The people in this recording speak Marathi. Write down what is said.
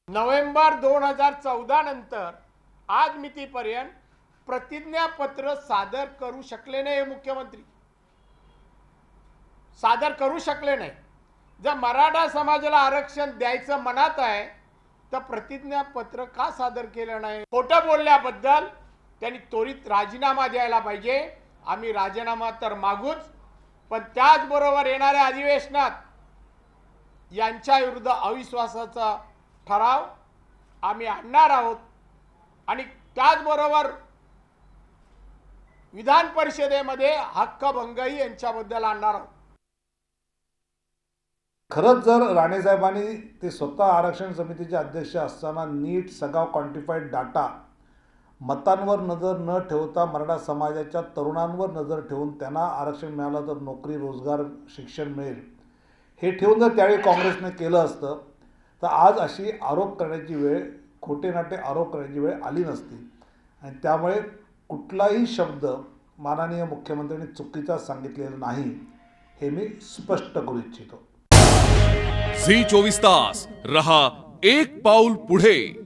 नोव्हेंबर 2014 नंतर आज मितीपर्यंत प्रतिज्ञापत्र सादर करू शकले नाही मुख्यमंत्री, सादर करू शकले नाही। जर मराठा समाजाला आरक्षण द्यायचं मनात आहे तर प्रतिज्ञापत्र का सादर केलं नाही? खोटं बोलल्याबद्दल त्यांनी त्वरित राजीनामा द्यायला पाहिजे। आम्ही राजीनामा तर मागूच, पण त्याचबरोबर येणाऱ्या अधिवेशनात यांच्या विरुद्ध अविश्वासाचा ठराव आम्ही आणणार आहोत आणि त्याचबरोबर विधान परिषदेमध्ये हक्कभंगही यांच्याबद्दल आणणार आहोत। खरंच जर राणेसाहेबांनी ते स्वतः आरक्षण समितीचे अध्यक्ष असताना नीट सगळा क्वांटिफाईड डाटा मतांवर नजर न ठेवता मराठा समाजाच्या तरुणांवर नजर ठेवून त्यांना आरक्षण मिळालं तर नोकरी, रोजगार, शिक्षण मिळेल हे ठेवून जर त्यावेळी काँग्रेसने केलं असतं तर आज अशी आरोप करण्याची वेळ, खोटे नाटे आरोप करण्याची वेळ आली नसती। आणि त्यामुळे कुठलाही शब्द माननीय मुख्यमंत्र्यांनी चुकीचा सांगितलेला नाही हे मी स्पष्ट करू इच्छितो। झी 24 तास रहा एक पाऊल पुढे।